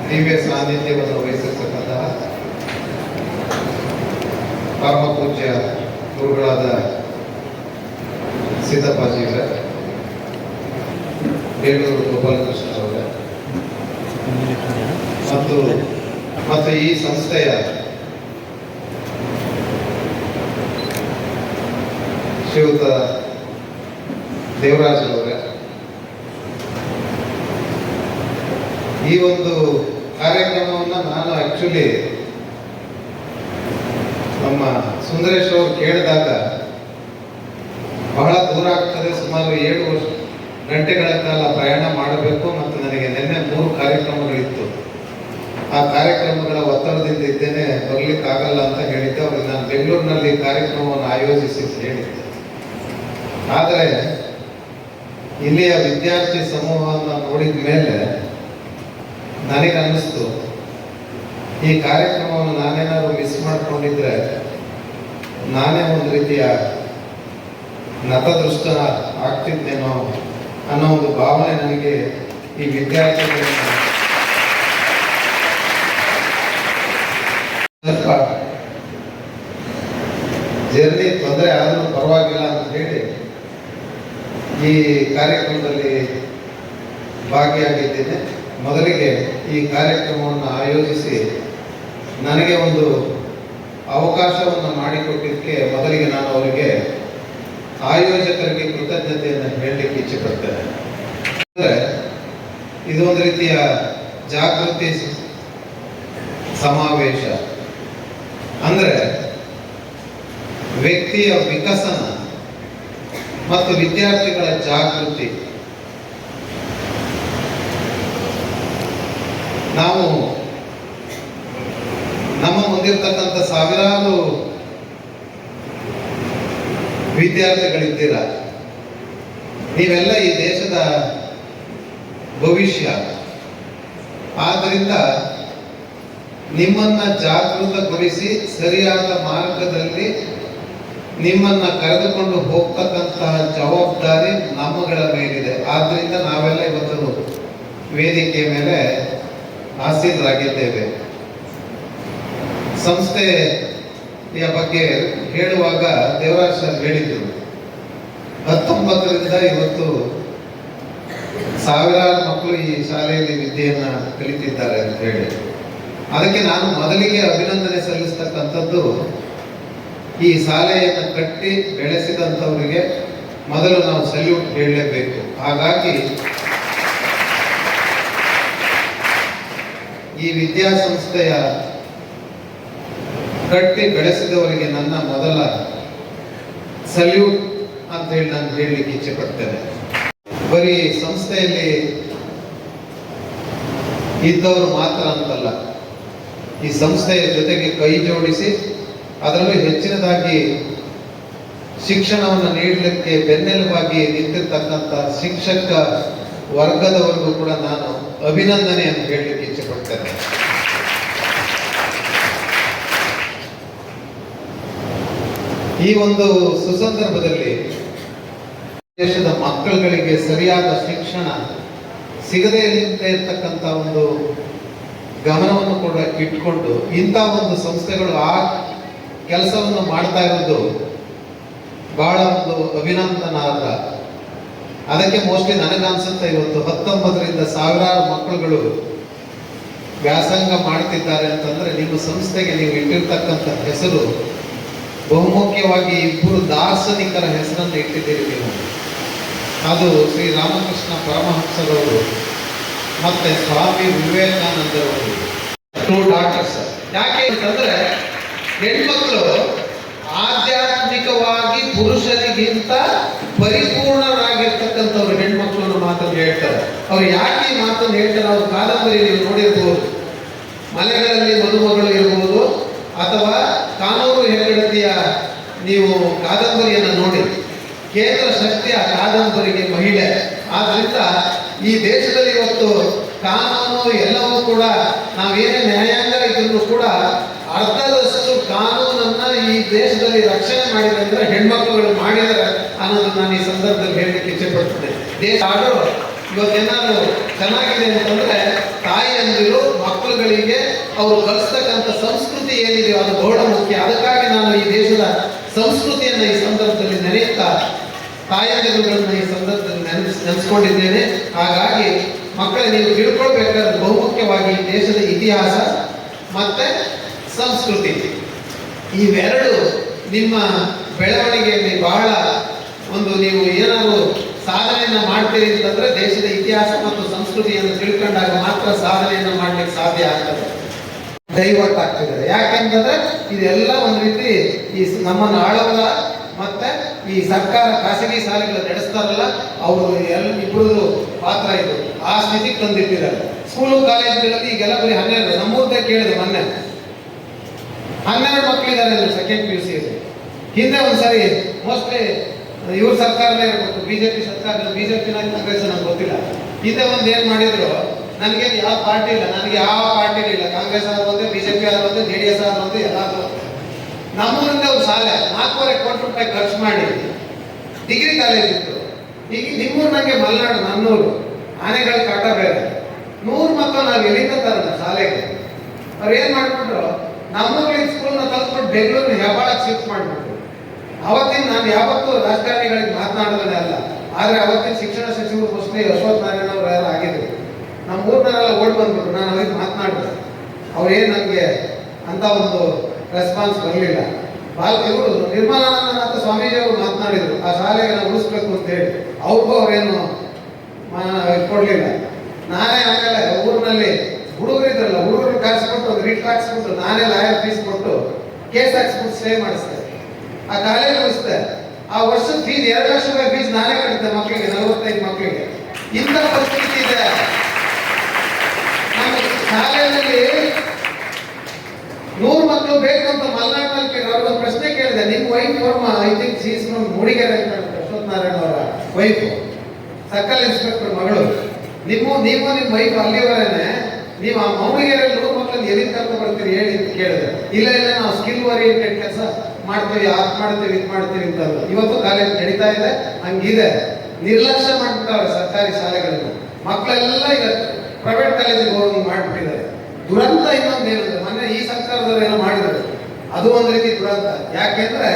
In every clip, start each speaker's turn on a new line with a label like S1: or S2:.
S1: ದಿವ್ಯ ಸಾನ್ನಿಧ್ಯವನ್ನು ವಹಿಸಿರ್ತಕ್ಕಂತಹ ಪರಮ ಪೂಜ್ಯ ಗುರುಗಳಾದ ಸಿದ್ದಪ್ಪಾಜಿಯವರ, ಬೇಲೂರು ಗೋಪಾಲಕೃಷ್ಣರವರ ಮತ್ತು ಈ ಸಂಸ್ಥೆಯ ಶ್ರೀಯುತ ದೇವರಾಜರವರ, ಈ ಒಂದು ಕಾರ್ಯಕ್ರಮವನ್ನು ನಾನು ಆಕ್ಚುಲಿ ನಮ್ಮ ಸುಂದರೇಶ್ ಅವರು ಕೇಳಿದಾಗ ಬಹಳ ದೂರ ಆಗ್ತದೆ, ಸುಮಾರು 7 ಗಂಟೆಗಳ ಕಾಲ ಪ್ರಯಾಣ ಮಾಡಬೇಕು ಮತ್ತು ನನಗೆ ನಿನ್ನೆ 3 ಕಾರ್ಯಕ್ರಮಗಳಿತ್ತು. ಆ ಕಾರ್ಯಕ್ರಮಗಳ ಒತ್ತಡದಿಂದ ಇದ್ದೇನೆ, ಬರಲಿಕ್ಕಾಗಲ್ಲ ಅಂತ ಹೇಳಿದ್ದೆ. ಅವ್ರಿಗೆ ನಾನು ಬೆಂಗಳೂರಿನಲ್ಲಿ ಕಾರ್ಯಕ್ರಮವನ್ನು ಆಯೋಜಿಸಿ ಹೇಳಿದ್ದೆ. ಆದರೆ ಇಲ್ಲಿಯ ವಿದ್ಯಾರ್ಥಿ ಸಮೂಹವನ್ನು ನೋಡಿದ ಮೇಲೆ ನನಗನ್ನಿಸ್ತು, ಈ ಕಾರ್ಯಕ್ರಮವನ್ನು ನಾನೇನಾದ್ರು ಮಿಸ್ ಮಾಡ್ಕೊಂಡಿದ್ರೆ ನಾನೇ ಒಂದು ರೀತಿಯ ನತದೃಷ್ಟ ಆಗ್ತಿದ್ದೇನೋ ಅನ್ನೋ ಒಂದು ಭಾವನೆ ನನಗೆ ಈ ವಿದ್ಯಾರ್ಥಿಗಳಿಂದ ಸ್ವಲ್ಪ ಜರ್ನಿ ತೊಂದರೆ ಆದರೂ ಪರವಾಗಿಲ್ಲ ಅಂತ ಹೇಳಿ ಈ ಕಾರ್ಯಕ್ರಮದಲ್ಲಿ ಭಾಗಿಯಾಗಿದ್ದೇನೆ. ಮೊದಲಿಗೆ ಈ ಕಾರ್ಯಕ್ರಮವನ್ನು ಆಯೋಜಿಸಿ ನನಗೆ ಒಂದು ಅವಕಾಶವನ್ನು ಮಾಡಿಕೊಟ್ಟಿದ್ದಕ್ಕೆ ಮೊದಲಿಗೆ ನಾನು ಅವರಿಗೆ ಆಯೋಜಕರಿಗೆ ಕೃತಜ್ಞತೆಯನ್ನು ಹೇಳಲಿಕ್ಕೆ ಇಚ್ಛೆಪಡ್ತೇನೆ. ಅಂದರೆ ಇದು ಒಂದು ರೀತಿಯ ಜಾಗೃತಿ ಸಮಾವೇಶ. ಅಂದರೆ ವ್ಯಕ್ತಿಯ ವಿಕಸನ ಮತ್ತು ವಿದ್ಯಾರ್ಥಿಗಳ ಜಾಗೃತಿ. ನಾವು ನಮ್ಮ ಮುಂದಿರ್ತಕ್ಕಂಥ ಸಾವಿರಾರು ವಿದ್ಯಾರ್ಥಿಗಳಿದ್ದೀರ, ನೀವೆಲ್ಲ ಈ ದೇಶದ ಭವಿಷ್ಯ. ಆದ್ದರಿಂದ ನಿಮ್ಮನ್ನ ಜಾಗೃತಗೊಳಿಸಿ ಸರಿಯಾದ ಮಾರ್ಗದಲ್ಲಿ ನಿಮ್ಮನ್ನ ಕರೆದುಕೊಂಡು ಹೋಗ್ತಕ್ಕಂತಹ ಜವಾಬ್ದಾರಿ ನಮ್ಮಗಳ ಮೇಲಿದೆ. ಆದ್ದರಿಂದ ನಾವೆಲ್ಲ ಇವತ್ತು ವೇದಿಕೆ ಮೇಲೆ ಆಸೀನರಾಗಿದ್ದೇವೆ. ಸಂಸ್ಥೆಯ ಬಗ್ಗೆ ಹೇಳುವಾಗ ದೇವರಾಜ್ ಸರ್ ಹೇಳಿದ್ರು, 19ರಿಂದ ಇವತ್ತು ಸಾವಿರಾರು ಮಕ್ಕಳು ಈ ಶಾಲೆಯಲ್ಲಿ ವಿದ್ಯೆಯನ್ನ ಕಲಿತಿದ್ದಾರೆ ಅಂತ ಹೇಳಿ. ಅದಕ್ಕೆ ನಾನು ಮೊದಲಿಗೆ ಅಭಿನಂದನೆ ಸಲ್ಲಿಸ್ತಕ್ಕಂಥದ್ದು ಈ ಶಾಲೆಯನ್ನು ಕಟ್ಟಿ ಬೆಳೆಸಿದಂಥವರಿಗೆ ಮೊದಲು ನಾವು ಸಲ್ಯೂಟ್ ಹೇಳಲೇಬೇಕು. ಹಾಗಾಗಿ ಈ ವಿದ್ಯಾಸಂಸ್ಥೆಯ ಕಟ್ಟಿ ಬೆಳೆಸಿದವರಿಗೆ ನನ್ನ ಮೊದಲ ಸಲ್ಯೂಟ್ ಅಂತ ಹೇಳಿ ನಾನು ಹೇಳಲಿಕ್ಕೆ ಇಚ್ಛೆ ಪಡ್ತೇನೆ. ಬರೀ ಸಂಸ್ಥೆಯಲ್ಲಿ ಇದ್ದವರು ಮಾತ್ರ ಅಂತಲ್ಲ, ಈ ಸಂಸ್ಥೆಯ ಜೊತೆಗೆ ಕೈ ಜೋಡಿಸಿ ಅದರಲ್ಲೂ ಹೆಚ್ಚಿನದಾಗಿ ಶಿಕ್ಷಣವನ್ನು ನೀಡಲಿಕ್ಕೆ ಬೆನ್ನೆಲುಬಾಗಿ ನಿಂತಿರ್ತಕ್ಕಂಥ ಶಿಕ್ಷಕ ವರ್ಗದವರೆಗೂ ಕೂಡ ನಾನು ಅಭಿನಂದನೆಯನ್ನು ಹೇಳಲಿಕ್ಕೆ ಇಚ್ಛೆ ಪಡ್ತೇನೆ. ಈ ಒಂದು ಸುಸಂದರ್ಭದಲ್ಲಿ ದೇಶದ ಮಕ್ಕಳುಗಳಿಗೆ ಸರಿಯಾದ ಶಿಕ್ಷಣ ಸಿಗದೇ ಇರ್ತಕ್ಕಂಥ ಒಂದು ಗಮನವನ್ನು ಕೂಡ ಇಟ್ಕೊಂಡು ಇಂಥ ಒಂದು ಸಂಸ್ಥೆಗಳು ಆ ಕೆಲಸವನ್ನು ಮಾಡ್ತಾ ಇರೋದು ಬಹಳ ಒಂದು ಅಭಿನಂದನಾರ್ಹ. ಅದಕ್ಕೆ ಮೋಸ್ಟ್ಲಿ ನನಗನ್ಸುತ್ತೆ ಇವತ್ತು 19ರಿಂದ ಸಾವಿರಾರು ಮಕ್ಕಳುಗಳು ವ್ಯಾಸಂಗ ಮಾಡ್ತಿದ್ದಾರೆ ಅಂತಂದ್ರೆ ನಿಮ್ಮ ಸಂಸ್ಥೆಗೆ ನೀವು ಇಟ್ಟಿರ್ತಕ್ಕಂಥ ಹೆಸರು ಬಹುಮುಖ್ಯವಾಗಿ 2 ದಾರ್ಶನಿಕರ ಹೆಸರನ್ನು ಇಟ್ಟಿದ್ದೀರಿ ನೀವು. ಅದು ಶ್ರೀ ರಾಮಕೃಷ್ಣ ಪರಮಹಂಸರವರು ಮತ್ತೆ ಸ್ವಾಮಿ ವಿವೇಕಾನಂದರವರು. 2 ಡಾಟರ್ಸ್. ಯಾಕೆ ಅಂತಂದ್ರೆ ಹೆಣ್ಮಕ್ಳು ಆಧ್ಯಾತ್ಮಿಕವಾಗಿ ಪುರುಷರಿಗಿಂತ ಪರಿಪೂರ್ಣರಾಗಿರ್ತಕ್ಕಂಥವ್ರು ಹೆಣ್ಮಕ್ಳು ಅನ್ನೋ ಮಾತನ್ನು ಹೇಳ್ತಾರೆ. ಅವ್ರು ಯಾಕೆ ಈ ಮಾತನ್ನು ಹೇಳ್ತಾರೆ? ಅವ್ರ ಕಾದಂಬರಿ ನೀವು ನೋಡಿರ್ಬೋದು, ಮಲೆಗಳಲ್ಲಿ ಮದುಮಗಳು ಇರ್ಬೋದು, ಅಥವಾ ಕಾನೂರು ಹೆಗ್ಗಡತಿಯ ನೀವು ಕಾದಂಬರಿಯನ್ನು ನೋಡಿ. ಕೇಂದ್ರ ಶಕ್ತಿ ಆ ಕಾದಂಬರಿಗೆ ಮಹಿಳೆ. ಆದ್ರಿಂದ ಈ ದೇಶದಲ್ಲಿ ಇವತ್ತು ಕಾನೂನು ಎಲ್ಲವೂ ಕೂಡ ನಾವೇನೇ ನ್ಯಾಯಾಂಗ ಇದ್ರೂ ಕೂಡ ಅರ್ಧದಷ್ಟು ಕಾನೂನನ್ನ ಈ ದೇಶದಲ್ಲಿ ರಕ್ಷಣೆ ಮಾಡಿದ್ರೆ ಅಂದ್ರೆ ಹೆಣ್ಮಕ್ಳುಗಳು ಮಾಡಿದರೆ ಅನ್ನೋದು ನಾನು ಈ ಸಂದರ್ಭದಲ್ಲಿ ಹೇಳಲಿಕ್ಕೆ ಇಚ್ಛೆ ಪಡ್ತೇನೆ. ದೇಶ ಆದರೂ ಇವತ್ತೇನಾದ್ರು ಚೆನ್ನಾಗಿದೆ ಅಂತಂದ್ರೆ ತಾಯಿಯಂದಿರು ಮಕ್ಕಳು ಅವರು ಕಲಿಸ್ತಕ್ಕಂಥ ಸಂಸ್ಕೃತಿ ಏನಿದೆಯೋ ಅದು ಬಹಳ ಮುಖ್ಯ. ಅದಕ್ಕಾಗಿ ನಾನು ಈ ದೇಶದ ಸಂಸ್ಕೃತಿಯನ್ನು ಈ ಸಂದರ್ಭದಲ್ಲಿ ನೆನೆಯುತ್ತಾ ತಾಯಂದಿರುಗಳನ್ನು ಈ ಸಂದರ್ಭದಲ್ಲಿ ನೆನೆಸ್ಕೊಂಡಿದ್ದೇನೆ. ಹಾಗಾಗಿ ಮಕ್ಕಳೇ, ನೀವು ತಿಳ್ಕೊಳ್ಬೇಕಾದ್ರೆ ಬಹುಮುಖ್ಯವಾಗಿ ಈ ದೇಶದ ಇತಿಹಾಸ ಮತ್ತೆ ಸಂಸ್ಕೃತಿ, ಇವೆರಡು ನಿಮ್ಮ ಬೆಳವಣಿಗೆಯಲ್ಲಿ ಬಹಳ ಒಂದು, ನೀವು ಏನಾದರೂ ಸಾಧನೆಯನ್ನು ಮಾಡ್ತೀರಿ ಅಂತಂದ್ರೆ ದೇಶದ ಇತಿಹಾಸ ಮತ್ತು ಸಂಸ್ಕೃತಿಯನ್ನು ತಿಳ್ಕೊಂಡಾಗ ಮಾತ್ರ ಸಾಧನೆಯನ್ನು ಮಾಡ್ಲಿಕ್ಕೆ ಸಾಧ್ಯ ಆಗ್ತದೆ. ಡೈವರ್ಟ್ ಆಗ್ತಿದ್ದಾರೆ ಯಾಕೆಂತಂದ್ರೆ ಇದೆಲ್ಲ ಒಂದು ರೀತಿ ಈ ನಮ್ಮನ್ನು ಆಳವರ ಮತ್ತೆ ಈ ಸರ್ಕಾರ ಖಾಸಗಿ ಶಾಲೆಗಳು ನಡೆಸ್ತಾರಲ್ಲ, ಅವರು ಇಬ್ಬರದು ಪಾತ್ರ ಇದು ಆ ಸ್ಥಿತಿಗೆ ತಂದಿಟ್ಟಿದ್ದಾರೆ. ಸ್ಕೂಲು ಕಾಲೇಜುಗಳಲ್ಲಿ ಈಗೆಲ್ಲ ಬರೀ 12, ನಮ್ಮೂರ್ದೇ ಕೇಳಿದೆ ಮೊನ್ನೆ 12 ಮಕ್ಕಳಿದ್ದಾರೆ ಸೆಕೆಂಡ್ PUC. ಹಿಂದೆ ಒಂದ್ಸರಿ ಮೋಸ್ಟ್ಲಿ ಇವ್ರ ಸರ್ಕಾರನೇ ಇರಬೇಕು, ಬಿಜೆಪಿ ಸರ್ಕಾರ, ಬಿಜೆಪಿನ ಕಾಂಗ್ರೆಸ್ ನನಗೆ ಗೊತ್ತಿಲ್ಲ. ಹಿಂದೆ ಒಂದು ಏನು ಮಾಡಿದ್ರು, ನನಗೆ ಯಾವ ಪಾರ್ಟಿ ಇಲ್ಲ, ನನಗೆ ಯಾವ ಪಾರ್ಟಿ ಇಲ್ಲ, ಕಾಂಗ್ರೆಸ್ ಆದ್ರೂ ಒಂದೇ, ಬಿಜೆಪಿ ಆದ್ರೂ ಒಂದೇ, JDS ಆದ್ರೂ ಒಂದೇ, ಎಲ್ಲಾದ್ರೂ ಒಂದೇ. ನಮ್ಮೂರಿಂದ ಒಂದು ಶಾಲೆ 4.25 ಕೋಟಿ ರೂಪಾಯಿ ಖರ್ಚು ಮಾಡಿ ಡಿಗ್ರಿ ಕಾಲೇಜ್ ಇತ್ತು. ಈಗ ನಿಮ್ಮೂರು ನನಗೆ ಮಲೆನಾಡು, ನನ್ನೂರು, ಆನೆಗಳ ಕಾಟ ಬೇರೆ, 100 ಮಕ್ಕಳು ನಾವು ಎಲ್ಲಿಂದ ತರೋಣ ಶಾಲೆಗೆ. ಅವ್ರು ಏನು ಮಾಡಿಬಿಟ್ರು, ನಮ್ಮೂರಿಗೆ ಸ್ಕೂಲ್ನ ಕಲ್ತ್ಬಿಟ್ಟು ಬೆಂಗಳೂರಿನ ಹೆಬ್ಬಾಳಕ್ಕೆ ಶಿಫ್ಟ್ ಮಾಡಿಬಿಟ್ರು. ಅವತ್ತಿನ ನಾನು ಯಾವತ್ತೂ ರಾಜಕಾರಣಿಗಳಿಗೆ ಮಾತನಾಡೋದೇ ಅಲ್ಲ, ಆದರೆ ಅವತ್ತಿನ ಶಿಕ್ಷಣ ಸಚಿವರು ಮೋಸ್ಟ್ಲಿ ಅಶ್ವಥ್ ನಾರಾಯಣ ಅವರು ಯಾರು ಆಗಿದ್ರು. ನಮ್ಮ ಊರಿನವರೆಲ್ಲ ಓಡ್ ಬಂದ್ಬಿಟ್ರು. ನಾನು ಅವ್ರಿಗೆ ಮಾತನಾಡಿದೆ, ಅವ್ರೇನು ನನಗೆ ಅಂತ ಒಂದು ರೆಸ್ಪಾನ್ಸ್ ಬರಲಿಲ್ಲ. ಇವರು ನಿರ್ಮಲಾನಂದನಾಥ ಸ್ವಾಮೀಜಿಯವರು ಮಾತನಾಡಿದರು, ಆ ಶಾಲೆಗೆ ನಾವು ಉಳಿಸ್ಬೇಕು ಅಂತ ಹೇಳಿ. ಅವ್ರಿಗೂ ಅವರೇನು ಕೊಡಲಿಲ್ಲ. ನಾನೇ ಆಮೇಲೆ ಊರಿನಲ್ಲಿ ಹುಡುಗರಿದ್ರಲ್ಲ, ಹುಡುಗರು ಕಾಯಿಸ್ಬಿಟ್ಟು ಒಂದು ರಿಟ್ ಹಾಕ್ಸ್ಬಿಟ್ಟು ನಾನೇ ಲಾಯರ್ ಫೀಸ್ ಕೊಟ್ಟು ಕೇಸ್ ಹಾಕ್ಸ್ಬಿಟ್ಟು ಸ್ಟೇ ಮಾಡಿಸ್ದೆ. ಆ ಕಾಲೇಜ್ ಉಳಿಸ್ದೆ. ಆ ವರ್ಷದ ಫೀಸ್ 2 ಲಕ್ಷ ರೂಪಾಯಿ ಫೀಸ್ ನಾನೇ ಕಟ್ಟಿದ್ದೆ ಮಕ್ಕಳಿಗೆ, 45 ಮಕ್ಕಳಿಗೆ. ಇಂಥ ಪರಿಸ್ಥಿತಿ ಇದೆ ನಮ್ಮ ಶಾಲೆಯಲ್ಲಿ. 100 ಮಕ್ಕಳು ಬೇಕು ಅಂತ ಮಲೆನಾಡಿನಲ್ಲಿ ಅವ್ರಿಗೊಂದು ಪ್ರಶ್ನೆ ಕೇಳಿದೆ, ನಿಮ್ಮ wife I think sees Mudigere ಅಂತ ಅಶ್ವಥ್ ನಾರಾಯಣ ಅವರ ವೈಫ್, ಸರ್ಕಲ್ ಇನ್ಸ್ಪೆಕ್ಟರ್ ಮಗಳು. ನೀವು ನಿಮ್ಮ ವೈಫ್ ಅಲ್ಲಿವರೇನೆ, ನೀವು ಆ ಮೂಡಿಗೆರೆಯಲ್ಲಿ 100 ಮಕ್ಕಳನ್ನು ಎಲ್ಲಿ ಕರ್ಕೊಂಡು ಬರ್ತೀರಿ ಹೇಳಿ ಅಂತ ಕೇಳಿದೆ. ಇಲ್ಲ ಇಲ್ಲ, ನಾವು ಸ್ಕಿಲ್ ಓರಿಯೆಂಟೆಡ್ ಕೆಲಸ ಮಾಡ್ತೀವಿ, ಅದು ಮಾಡ್ತೀವಿ, ಇದು ಮಾಡ್ತೀವಿ ಅಂತಂದು. ಇವತ್ತು ಕಾಲೇಜ್ ನಡೀತಾ ಇದೆ. ಹಂಗಿದೆ, ನಿರ್ಲಕ್ಷ್ಯ ಮಾಡ್ಬಿಟ್ಟವ್ರೆ ಸರ್ಕಾರಿ ಶಾಲೆಗಳನ್ನು. ಮಕ್ಕಳೆಲ್ಲ ಈಗ ಪ್ರೈವೇಟ್ ಕಾಲೇಜಿಗೆ ಹೋಗಿ ಮಾಡಿಬಿಟ್ಟಿದ್ದಾರೆ. ದುರಂತ ಇನ್ನೊಂದು ಏನಂದ್ರೆ, ಮೊನ್ನೆ ಈ ಸರ್ಕಾರದವ್ರು ಏನೋ ಮಾಡಿದ್ರು, ಅದು ಒಂದು ರೀತಿ ದುರಂತ. ಯಾಕೆಂದ್ರೆ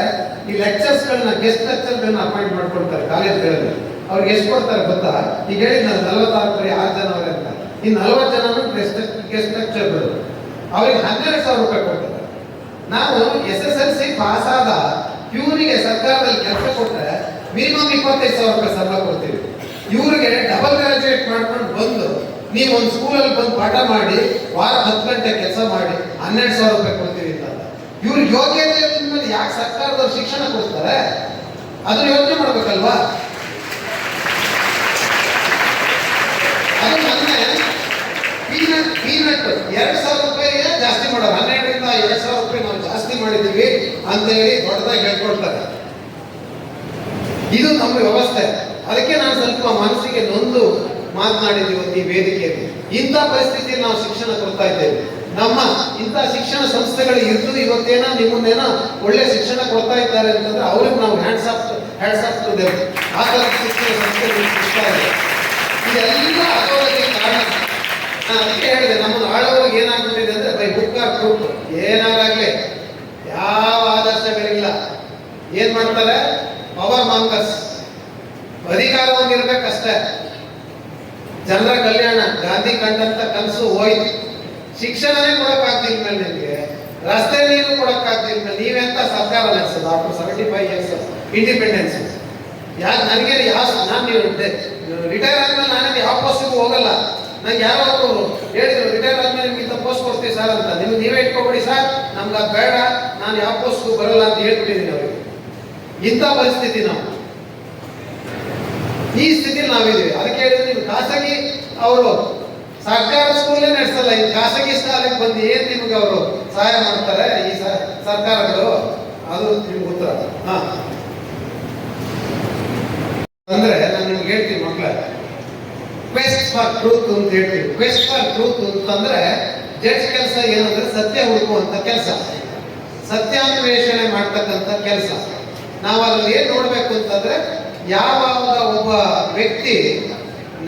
S1: ಈ ಲೆಕ್ಚರ್ಸ್ಗಳನ್ನ, ಗೆಸ್ಟ್ ಲೆಕ್ಚರ್ಗಳನ್ನ ಅಪಾಯಿಂಟ್ ಮಾಡ್ಕೊಳ್ತಾರೆ ಕಾಲೇಜ್ಗಳಲ್ಲಿ. ಅವ್ರಿಗೆ ಎಷ್ಟು ಕೊಡ್ತಾರೆ ಗೊತ್ತಾ? ಈಗ ಹೇಳಿ ನಾನು 46 ಬರೀ 6 ಜನ ಅವರೇ ಅಂತ. ಈ 40 ಜನನು ಗೆಸ್ಟ್ ಲೆಕ್ಚರ್ಗಳು, ಅವ್ರಿಗೆ 12,000 ರೂಪಾಯಿ ಕೊಡ್ತಾರೆ. ನಾವು SSLC ಪಾಸ್ ಆದ ಪ್ಯೂನಿಗೆ ಸರ್ಕಾರದಲ್ಲಿ ಕೆಲಸ ಕೊಟ್ಟರೆ ಮಿನಿಮಮ್ 25,000 ರೂಪಾಯಿ ಸಂಬಳ ಕೊಡ್ತೀವಿ. ಇವ್ರಿಗೆ ಡಬಲ್ ಗ್ರಾಜುಯೇಟ್ ಮಾಡ್ಕೊಂಡು ಬಂದು ನೀವು ಒಂದು ಸ್ಕೂಲಲ್ಲಿ ಬಂದು ಪಾಠ ಮಾಡಿ ವಾರ 10 ಗಂಟೆ ಕೆಲಸ ಮಾಡಿ 12,000 ರೂಪಾಯಿ ಕೊಡ್ತೀವಿ ಅಂತ. ಇವ್ರಿಗೆ ಯೋಗ್ಯತೆ ಮೇಲೆ ಯಾಕೆ ಸರ್ಕಾರದವ್ರು ಶಿಕ್ಷಣ ಕೊಡ್ತಾರೆ? ಅದನ್ನ ಯೋಚನೆ ಮಾಡ್ಬೇಕಲ್ವಾ? ಅದು ಮೊನ್ನೆ ಪೀನಟ್ 2,000 ರೂಪಾಯಿಗೆ ಜಾಸ್ತಿ ಮಾಡೋರು, 12ರಿಂದ 2,000 ರೂಪಾಯಿ ನಾವು ಜಾಸ್ತಿ ಮಾಡಿದ್ದೀವಿ ಅಂತ ಹೇಳಿ ದೊಡ್ಡದಾಗಿ ಹೇಳ್ಕೊಳ್ತಾರೆ. ಇದು ನಮ್ಮ ವ್ಯವಸ್ಥೆ. ಅದಕ್ಕೆ ನಾನು ಸ್ವಲ್ಪ ಮನಸ್ಸಿಗೆ ನೊಂದು ಮಾತನಾಡಿದ್ದೀವಿ ಈ ವೇದಿಕೆಯಲ್ಲಿ. ಇಂಥ ಪರಿಸ್ಥಿತಿಯಲ್ಲಿ ನಾವು ಶಿಕ್ಷಣ ಕೊಡ್ತಾ ಇದ್ದೇವೆ. ನಮ್ಮ ಇಂಥ ಶಿಕ್ಷಣ ಸಂಸ್ಥೆಗಳು ಇದ್ದು ಇವತ್ತೇನೋ ನಿಮ್ಮನ್ನೇನೋ ಒಳ್ಳೆ ಶಿಕ್ಷಣ ಕೊಡ್ತಾ ಇದ್ದಾರೆ ಅಂತಂದ್ರೆ ಅವ್ರಿಗೆ ನಾವು ಹ್ಯಾಂಡ್ಸ್ ಆಫ್ ಟು ದೇವ್. ಆ ಥರ ಶಿಕ್ಷಣ ಸಂಸ್ಥೆಗಳು ಸಿಗ್ತಾ ಇದೆ. ಇದೆಲ್ಲ ಆಗೋದಕ್ಕೆ ಕಾರಣ. ನಾನು ಅದಕ್ಕೆ ಹೇಳಿದೆ, ನಮ್ಮನ್ನು ಆಳವಾಗಿ ಏನಾಗ್ಬಿಟ್ಟಿದೆ ಅಂದ್ರೆ ಬೈ ಬುಕ್ ಆರ್ ಪ್ರೂಫ್. ಏನಾಗಲಿ ಯಾವ ಆದರ್ಶಗಳಿಲ್ಲ. ಏನ್ ಮಾಡ್ತಾರೆ? ಪವರ್ ಮಾಂಗರ್ಸ್, ಅಧಿಕಾರ ಹೊಂದಿರ್ಬೇಕಷ್ಟೇ. ಜನರ ಕಲ್ಯಾಣ, ಗಾಂಧಿ ಕಂಡಂತ ಕನಸು ಹೋಯ್ತು. ಶಿಕ್ಷಣನೇ ಕೊಡಕ್ಕಾಗ್ತಿಲ್ಲ ಮೇಲೆ, ನಿಮಗೆ ರಸ್ತೆ ನೀರು ಕೊಡಕ್ಕಾಗ್ತಿಲ್ಲ ಮೇಲೆ ನೀವೆಂತ ಸರ್ಕಾರ ನಡೆಸೋದು? After 75 years independence. ಯಾಕೆ ನನಗೆ ನಾನು ರಿಟೈರ್ ಆದ್ಮೇಲೆ ನಾನೇನು ಯಾವ ಪೋಸ್ಟಿಗೂ ಹೋಗಲ್ಲ. ನಂಗೆ ಯಾರು ಹೇಳಿದ್ರು ರಿಟೈರ್ ಆದ್ಮೇಲೆ ನಿಮ್ಗೆ ಇಂಥ ಪೋಸ್ಟ್ ಕೊಡ್ತೀವಿ ಸರ್ ಅಂತ. ನೀವೇ ಇಟ್ಕೊಬಿಡಿ ಸರ್, ನಮ್ಗೆ ಅದು ಬೇಡ, ನಾನು ಯಾವ ಪೋಸ್ಟ್ಗೂ ಬರಲ್ಲ ಅಂತ ಹೇಳ್ಬಿಟ್ಟಿದ್ದೀನಿ ಅವರಿಗೆ. ಇಂಥ ಪರಿಸ್ಥಿತಿ ನಾವು, ಈ ಸ್ಥಿತಿಲಿ ನಾವಿದ್ದೀವಿ. ಅದಕ್ಕೆ ಹೇಳಿದ್ರೆ ನೀವು ಖಾಸಗಿ ಅವರು ಸರ್ಕಾರ ಸ್ಕೂಲೇ ನಡೆಸಲ್ಲ, ಈ ಖಾಸಗಿ ಶಾಲೆಗೆ ಬಂದು ಏನ್ ನಿಮ್ಗೆ ಅವರು ಸಹಾಯ ಮಾಡ್ತಾರೆ ಈ ಸರ್ಕಾರಗಳು? ಅದು ನಿಮ್ಗೆ ಉತ್ತರ. ಅಂದ್ರೆ ನಾನು ನಿಮ್ಗೆ ಹೇಳ್ತೀನಿ ಮಕ್ಕಳ, ಕ್ವೆಸ್ಟ್ ಫಾರ್ ಟ್ರೂತ್ ಅಂತ ಹೇಳ್ತೀವಿ. ಕ್ವೆಸ್ಟ್ ಫಾರ್ ಟ್ರೂತ್ ಅಂತಂದ್ರೆ ಜಡ್ಜ್ ಕೆಲಸ ಏನಂದ್ರೆ ಸತ್ಯ ಹುಡುಕುವಂತ ಕೆಲಸ, ಸತ್ಯಾನ್ವೇಷಣೆ ಮಾಡ್ತಕ್ಕಂಥ ಕೆಲಸ. ನಾವು ಅದ್ರಲ್ಲಿ ಏನ್ ನೋಡ್ಬೇಕು ಅಂತಂದ್ರೆ, ಯಾವಾಗ ಒಬ್ಬ ವ್ಯಕ್ತಿ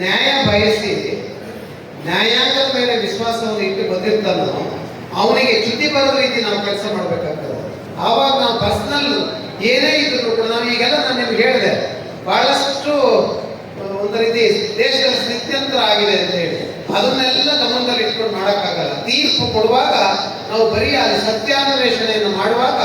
S1: ನ್ಯಾಯ ಬಯಸಿ ನ್ಯಾಯಾಂಗದ ಮೇಲೆ ವಿಶ್ವಾಸವನ್ನು ಇಟ್ಟು ಬಂದಿರ್ತಾನೋ ಅವನಿಗೆ ಚ್ಯುತಿ ಬರೋ ರೀತಿ ನಾವು ಕೆಲಸ ಮಾಡಬೇಕಾಗ್ತದೆ. ಆವಾಗ ನಾವು ಪರ್ಸನಲ್ ಏನೇ ಇದ್ರು ಕೂಡ ನಾವು ಈಗೆಲ್ಲ ನಾನು ನಿಮ್ಗೆ ಹೇಳಿದೆ ಬಹಳಷ್ಟು ಒಂದು ರೀತಿ ದೇಶದಲ್ಲಿ ಸ್ಥಿತ್ಯಂತರ ಆಗಿದೆ ಅಂತ ಹೇಳಿ ಅದನ್ನೆಲ್ಲ ಗಮನದಲ್ಲಿ ಇಟ್ಕೊಂಡು ಮಾಡೋಕ್ಕಾಗಲ್ಲ. ತೀರ್ಪು ಕೊಡುವಾಗ ನಾವು ಬರೀ ಅಲ್ಲಿ ಸತ್ಯಾನ್ವೇಷಣೆಯನ್ನು ಮಾಡುವಾಗ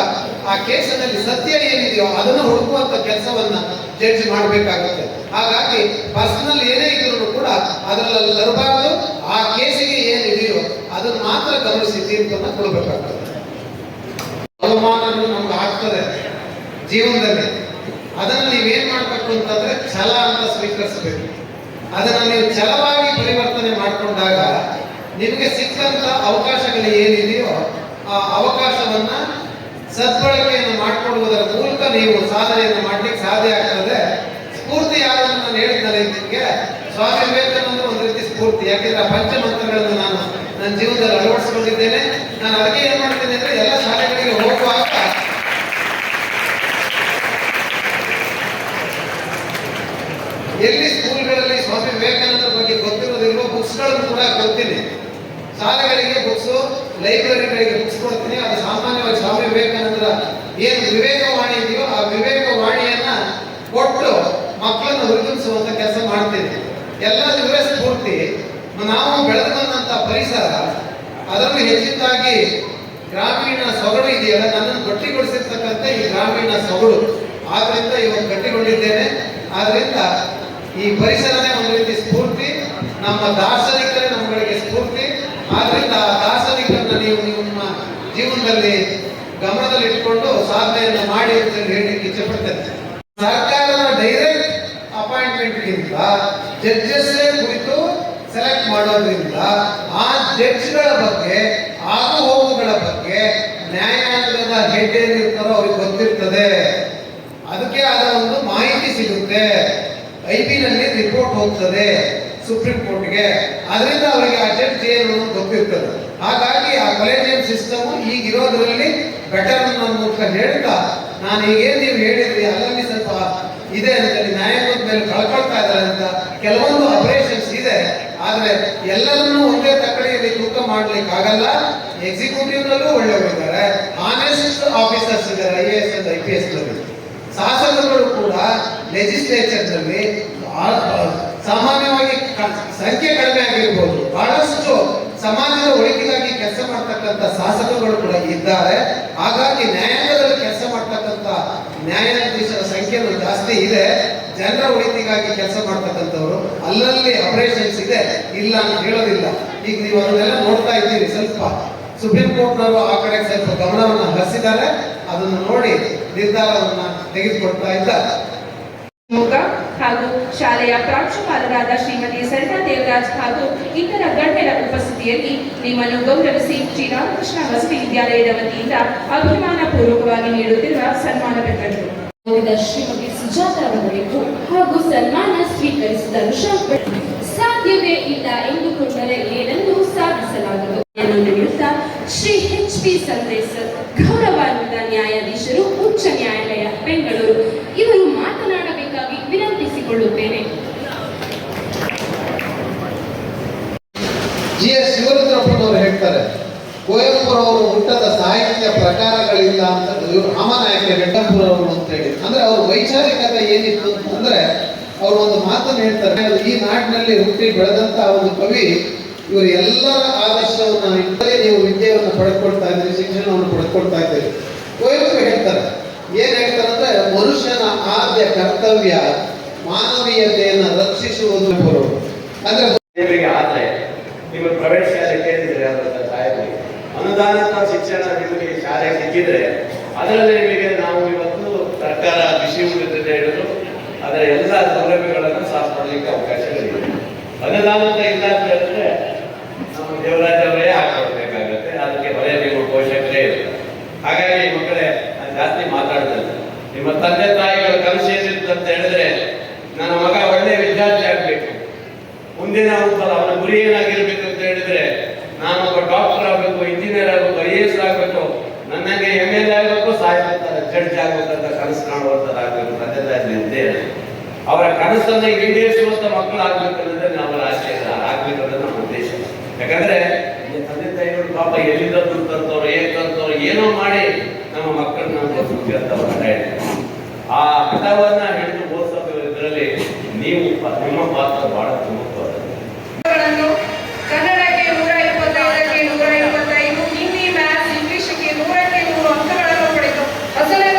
S1: ಆ ಕೇಸಿನಲ್ಲಿ ಸತ್ಯ ಏನಿದೆಯೋ ಅದನ್ನು ಹುಡುಕುವಂತ ಕೆಲಸವನ್ನ ಜಡ್ಜ್ ಮಾಡಬೇಕಾಗುತ್ತೆ. ಹಾಗಾಗಿ ಪರ್ಸನಲ್ ಏನೇ ಇದ್ರೂ ಕೂಡ ಅದರಲ್ಲಿ ತರಬಾರದು. ಆ ಕೇಸಿಗೆ ಏನಿದೆಯೋ ಅದನ್ನು ಮಾತ್ರ ಗಮನಿಸಿ ತೀರ್ಪನ್ನು ಕೊಡಬೇಕಾಗ್ತದೆ. ಅವಮಾನಗಳು ನಮ್ಗೆ ಆಗ್ತದೆ ಜೀವನದಲ್ಲಿ. ಅದನ್ನು ನೀವೇನ್ ಮಾಡ್ಬೇಕು ಅಂತಂದ್ರೆ ಛಲ ಅಂತ ಸ್ವೀಕರಿಸಬೇಕು. ಅದನ್ನು ನೀವು ಛಲವಾಗಿ ಪರಿವರ್ತನೆ ಮಾಡಿಕೊಂಡಾಗ ನಿಮಗೆ ಸಿಕ್ಕಂತ ಅವಕಾಶಗಳು ಏನಿದೆಯೋ ಆ ಅವಕಾಶವನ್ನ ಸದ್ಬಳಕೆಯನ್ನು ಮಾಡಿಕೊಡುವುದರ ಮೂಲಕ ನೀವು ಸಾಧನೆಯನ್ನು ಮಾಡ್ಲಿಕ್ಕೆ ಸಾಧ್ಯ ಆಗ್ತದೆ. ಸ್ಫೂರ್ತಿ ಯಾರನ್ನು ನಾನು ಹೇಳಿದ್ನಲ್ಲ ನಿಮಗೆ, ಸ್ವಾಮಿ ವಿವೇಕಾನಂದರು ಒಂದು ರೀತಿ ಸ್ಫೂರ್ತಿ. ಯಾಕೆಂದ್ರೆ ಆ ಪಂಚಮಂತ್ರಗಳನ್ನು ನಾನು ನನ್ನ ಜೀವನದಲ್ಲಿ ಅಳವಡಿಸಿಕೊಂಡಿದ್ದೇನೆ. ನಾನು ಅದಕ್ಕೆ ಏನ್ ಮಾಡ್ತೇನೆ ಅಂದ್ರೆ ಎಲ್ಲ ಶಾಲೆಗಳಿಗೆ ಹೋಗುವಾಗ ಎಲ್ಲಿ ಸ್ಕೂಲ್ಗಳಲ್ಲಿ ಸ್ವಾಮಿ ವಿವೇಕಾನಂದರ ಬಗ್ಗೆ ಗೊತ್ತಿರೋದಿಲ್ವೋ ಬುಕ್ಸ್ಗಳನ್ನು ಕೂಡ ಕೊಡ್ತೀನಿ. ಶಾಲೆಗಳಿಗೆ ಬುಕ್ಸು, ಲೈಬ್ರರಿಗಳಿಗೆ ಬುಕ್ಸ್ ಕೊಡ್ತೀನಿ. ಅದು ಸಾಮಾನ್ಯವಾಗಿ ಸ್ವಾಮಿ ವಿವೇಕಾನಂದರ ಏನು ವಿವೇಕವಾಣಿ ಇದೆಯೋ ಆ ವಿವೇಕವಾಣಿಯನ್ನ ಕೊಟ್ಟು ಮಕ್ಕಳನ್ನು ಹುರಿದುಂಬಿಸುವಂತ ಕೆಲಸ ಮಾಡ್ತೀನಿ. ಎಲ್ಲ ಇವರೇ ಸ್ಫೂರ್ತಿ. ನಾವು ಬೆಳೆದು ಬಂದಂತ ಪರಿಸರ, ಅದರಲ್ಲೂ ಹೆಚ್ಚಿನದಾಗಿ ಗ್ರಾಮೀಣ ಸೊಗಡು ಇದೆಯಲ್ಲ, ನನ್ನನ್ನು ಗಟ್ಟಿಗೊಳಿಸಿರ್ತಕ್ಕಂಥ ಈ ಗ್ರಾಮೀಣ ಸೊಗಡು, ಆದ್ರಿಂದ ಇವತ್ತು ಗಟ್ಟಿಗೊಂಡಿದ್ದೇನೆ. ಆದ್ರಿಂದ ಈ ಪರಿಸರನೇ ಒಂದು ರೀತಿ ಸ್ಫೂರ್ತಿ. ನಮ್ಮ ದಾರ್ಶನಿಕರೇ ನಮ್ಮಗಳಿಗೆ ಸ್ಫೂರ್ತಿ. ಆದ್ರಿಂದ ಆ ದಾರ್ಶನಿಕರನ್ನ ನೀವು ನಿಮ್ಮ ಜೀವನದಲ್ಲಿ ಗಮನದಲ್ಲಿ ಇಟ್ಕೊಂಡು ಸಾಧನೆಯನ್ನು ಮಾಡಿ ಅಂತ ಹೇಳಲಿಕ್ಕೆ ಇಚ್ಛೆಪಡ್ತೇನೆ. ಸರ್ಕಾರದ ಡೈರೆಕ್ಟ್ ಅಪಾಯಿಂಟ್ಮೆಂಟ್ಗಿಂತ ಜಡ್ಜಸ್ಸೇ ಕುರಿತು ಸೆಲೆಕ್ಟ್ ಮಾಡೋದ್ರಿಂದ ಆ ಜಡ್ಜ್ಗಳ ಬಗ್ಗೆ, ಆಗು ಹೋಗುಗಳ ಬಗ್ಗೆ ನ್ಯಾಯಾಂಗದ ಹೆಡ್ ಏನಿರ್ತಾರೋ ಅವ್ರಿಗೆ ಗೊತ್ತಿರ್ತದೆ. ಅದಕ್ಕೆ ಆದ ಒಂದು ಮಾಹಿತಿ ಸಿಗುತ್ತೆ. IB ನಲ್ಲಿ ರಿಪೋರ್ಟ್ ಹೋಗ್ತದೆ ಸುಪ್ರೀಂ ಕೋರ್ಟ್ಗೆ. ಅದರಿಂದ ಅವರಿಗೆ ಆ ಜಡ್ಜ್ ಏನು ಗೊತ್ತಿರ್ತದೆ. ಹಾಗಾಗಿ ಆ ಕಾಲೇಜಿಯಂ ಸಿಸ್ಟಮ್ ಈಗಿರೋದ್ರಲ್ಲಿ ಬೆಟರ್ ಅನ್ನೋ ಮೂಲಕ ಹೇಳ್ತಾ, ನಾನು ಈಗೇನು ನೀವು ಹೇಳಿದ್ರಿ ಅಲ್ಲಲ್ಲಿ ಸ್ವಲ್ಪ ಇದೆ ಅಂತೇಳಿ ನ್ಯಾಯಾಂಗದ ಮೇಲೆ ಕಳ್ಕೊಳ್ತಾ ಇದ್ದಾರೆ ಅಂತ ಕೆಲವೊಂದು ಅಪರೇಷನ್ಸ್ ಇದೆ. ಆದ್ರೆ ಎಲ್ಲರನ್ನೂ ಒಂದೇ ತಕ್ಕಡಿಯಲ್ಲಿ ತೂಕ ಮಾಡ್ಲಿಕ್ಕೆ ಆಗಲ್ಲ. ಎಕ್ಸಿಕ್ಯೂಟಿವ್ ನಲ್ಲೂ ಒಳ್ಳೆಯವರಿದ್ದಾರೆ, ಆನೆಸ್ಟ್ ಆಫೀಸರ್ಸ್ ಇದ್ದಾರೆ IAS and IPS ನಲ್ಲಿ. ಶಾಸಕರುಗಳು ಕೂಡ ಲೆಜಿಸ್ಲೇಚರ್ ನಲ್ಲಿ ಸಾಮಾನ್ಯವಾಗಿ ಸಂಖ್ಯೆ ಕಡಿಮೆ ಆಗಿರ್ಬೋದು, ಬಹಳಷ್ಟು ಸಮಾಜದ ಒಳಿತಿಗಾಗಿ ಕೆಲಸ ಮಾಡ್ತಕ್ಕಂಥ ಶಾಸಕರುಗಳು ಕೂಡ ಇದ್ದಾರೆ. ಹಾಗಾಗಿ ನ್ಯಾಯಾಂಗದಲ್ಲಿ ಕೆಲಸ ಮಾಡ್ತಕ್ಕಂಥ ನ್ಯಾಯಾಧೀಶರ ಸಂಖ್ಯೆನೂ ಜಾಸ್ತಿ ಇದೆ. ಜನರ ಒಳಿತಿಗಾಗಿ ಕೆಲಸ ಮಾಡ್ತಕ್ಕಂಥವ್ರು ಅಲ್ಲಲ್ಲಿ ಆಪರೇಷನ್ಸ್ ಇದೆ, ಇಲ್ಲ ಅಂತ ಹೇಳೋದಿಲ್ಲ. ಈಗ ನೀವು ಅದನ್ನೆಲ್ಲ ನೋಡ್ತಾ ಇದ್ದೀರಿ. ಸ್ವಲ್ಪ ಸುಪ್ರೀಂ ಕೋರ್ಟ್ನವರು ಆ ಕಡೆ ಸ್ವಲ್ಪ ಗಮನವನ್ನು ಹರಿಸಿದ್ದಾರೆ. ಅದನ್ನು ನೋಡಿ ನಿರ್ಧಾರವನ್ನ ತೆಗೆದುಕೊಳ್ತಾ ಇದ್ದಾರೆ.
S2: ಹಾಗೂ ಶಾಲೆಯ ಪ್ರಾಂಶುಪಾಲರಾದ ಶ್ರೀಮತಿ ಸರಿತಾ ದೇವರಾಜ್ ಹಾಗೂ ಇತರ ಗಣ್ಯರ ಉಪಸ್ಥಿತಿಯಲ್ಲಿ ನಿಮ್ಮನ್ನು ಗೌರವಿಸಿ ಶ್ರೀರಾಮಕೃಷ್ಣ ವಸತಿ ವಿದ್ಯಾಲಯದ ವತಿಯಿಂದ ಅಭಿಮಾನ ಪೂರ್ವಕವಾಗಿ ನೀಡುತ್ತಿರುವ ಸನ್ಮಾನ ಪತ್ರಗಳು.
S3: ಶ್ರೀಮತಿ ಸುಜಾತ ಅವರಿಗೂ ಹಾಗೂ ಸನ್ಮಾನ ಸ್ವೀಕರಿಸಿದ ಋಷಭ್ ಸಾಧ್ಯವೇ ಇಲ್ಲ ಎಂದುಕೊಂಡರೆ ಏನನ್ನು ಸಾಧಿಸಲಾಗದು ಎನ್ನುವುದರಿಂದ ಶ್ರೀ HP ಸಂದೇಶ್ ಗೌರವಾನ್ವಿತ ನ್ಯಾಯಾಧೀಶರು, ಉಚ್ಚ ನ್ಯಾಯಾಲಯ ಬೆಂಗಳೂರು ಇವರು ಮಾತನಾಡಬೇಕಾಗಿ ವಿನಂತಿಸಿಕೊಳ್ಳುತ್ತೇನೆ.
S1: GS ಶಿವರುದ್ರಪ್ಪನವರು ಹೇಳ್ತಾರೆ, ಕುವೆಂಪುರವರು ಹುಟ್ಟದ ಸಾಹಿತ್ಯ ಪ್ರಕಾರಗಳಿಲ್ಲ ಅಂತ ರಾಮನಾಯಕ ರೆಡ್ಡಂಪುರವರು ಅಂತ ಹೇಳಿ. ಅಂದ್ರೆ ಅವ್ರ ವೈಚಾರಿಕತೆ ಏನಿತ್ತು ಅಂತಂದ್ರೆ ಅವರು ಒಂದು ಮಾತನ್ನು ಹೇಳ್ತಾರೆ, ಈ ನಾಡಿನಲ್ಲಿ ಹುಟ್ಟಿ ಬೆಳೆದಂತ ಒಂದು ಕವಿ, ಇವರು ಎಲ್ಲರ ಆದರ್ಶವನ್ನು ಇಟ್ಟರೆ ನೀವು ವಿದ್ಯೆಯನ್ನು ಪಡೆದುಕೊಳ್ತಾ ಇದ್ದೀರಿ, ಶಿಕ್ಷಣವನ್ನು ಪಡೆದುಕೊಳ್ತಾ ಇದ್ದೀರಿ. ಕುವೆಂಪು ಹೇಳ್ತಾರೆ, ಏನ್ ಹೇಳ್ತಾರೆ ಅಂದ್ರೆ, ಮನುಷ್ಯನ ಆದ್ಯ ಕರ್ತವ್ಯ ಮಾನವೀಯತೆಯನ್ನು ರಕ್ಷಿಸುವುದು. ಅಂದ್ರೆ
S4: ಆದ್ರೆ ನಿಮ್ಮ ಪ್ರೈವೇಟ್ ಶಾಲೆ ಕೇಳಿದ್ರೆ ಅನುದಾನಿತ ಶಿಕ್ಷಣ ನಿಮಗೆ ಶಾಲೆ ಸಿಕ್ಕಿದ್ರೆ ಅದರಲ್ಲಿ ನಿಮಗೆ ನಾವು ಇವತ್ತು ಸರ್ಕಾರ ಬಿಸಿ ಊಟದಿಂದ ಹಿಡಿದು ಅದರ ಎಲ್ಲ ಸೌಲಭ್ಯಗಳನ್ನು ಸಾಫ್ ಮಾಡಲಿಕ್ಕೆ ಅವಕಾಶಗಳಿದೆ. ಅನುದಾನಿತ ಇಲ್ಲ ಅಂತ ಹೇಳಿದ್ರೆ ನಮ್ಮ ದೇವರಾಜ್ ಅವರೇ ಹಾಕೊಳ್ಬೇಕಾಗತ್ತೆ. ಅದಕ್ಕೆ ಹೊರೆ ನೀವು ಪೋಷಕರೇ ಇರ್ತಾರೆ. ಹಾಗಾಗಿ ಮಕ್ಕಳೇ, ನಾನು ಜಾಸ್ತಿ ಮಾತಾಡ್ತೇನೆ. ನಿಮ್ಮ ತಂದೆ ತಾಯಿಗಳ ಕನಸು ಏನಿತ್ತು ಅಂತ ಹೇಳಿದ್ರೆ, ನನ್ನ ಮಗ ಒಳ್ಳೆಯ ವಿದ್ಯಾರ್ಥಿ ಆಗ್ಬೇಕು, ಮುಂದಿನ ಅವನ ಗುರಿ ಏನಾಗಿರ್ಬೇಕು ಅಂತ ಹೇಳಿದ್ರೆ, ನಾನೊಬ್ಬ ಡಾಕ್ಟರ್ ಆಗಬೇಕು, ಇಂಜಿನಿಯರ್ ಆಗಬೇಕು, IAS ಆಗಬೇಕು, ನನಗೆ MLA ಆಗಬೇಕು, ಜಡ್ಜ್ ಆಗಬೇಕಂತ ಕನಸು ಕಾಣುವಂತದ್ದಾಗಬೇಕು. ತಂದೆ ತಾಯಿ ಇದ್ದೇ ಅವರ ಕನಸನ್ನ ಈಡೇರಿಸುವಂತ ಮಕ್ಕಳು ಆಗ್ಬೇಕನ್ನೋದೇ ಅವರ ಆಶಯ ಆಗ್ಬೇಕನ್ನೋದು ನಮ್ಮ ಉದ್ದೇಶ. ಯಾಕಂದ್ರೆ ತಂದೆ ತಾಯಿಗಳು ಪಾಪ ಎಲ್ಲಿಂದ ದುಡ್ಡು ತರ್ತವ್ರು ಏನ್ ತರ್ತವ್ರು ಏನೋ ಮಾಡಿ ನಮ್ಮ ಮಕ್ಕಳನ್ನ ಓದಿಸ್ತಾರೆ. ಆ ಹಠವನ್ನ ಹಿಡಿದು ಓದಿಸೋದ್ರಲ್ಲಿ ನಿಮ್ಮ ಪಾತ್ರ ಬಹಳ ಪ್ರಮುಖವಾದದ್ದು.
S2: ಕನ್ನಡಕ್ಕೆ 125ಕ್ಕೆ 125, ಹಿಂದಿ, ಮ್ಯಾಥ್ಸ್, ಇಂಗ್ಲಿಷ್ಗೆ 100ಕ್ಕೆ 100 ಅಂಕಗಳನ್ನು ಪಡೆದು ಅಸಲೆಲ್ಲ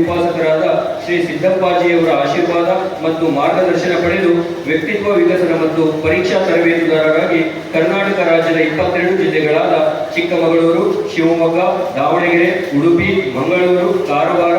S5: ಉಪಾಸಕರಾದ ಶ್ರೀ ಸಿದ್ದಪ್ಪಾಜಿಯವರ ಆಶೀರ್ವಾದ ಮತ್ತು ಮಾರ್ಗದರ್ಶನ ಪಡೆದು ವ್ಯಕ್ತಿತ್ವ ವಿಕಸನ ಮತ್ತು ಪರೀಕ್ಷಾ ತರಬೇತುದಾರರಾಗಿ ಕರ್ನಾಟಕ ರಾಜ್ಯದ 22 ಜಿಲ್ಲೆಗಳಾದ ಚಿಕ್ಕಮಗಳೂರು, ಶಿವಮೊಗ್ಗ, ದಾವಣಗೆರೆ, ಉಡುಪಿ, ಮಂಗಳೂರು, ಕಾರವಾರ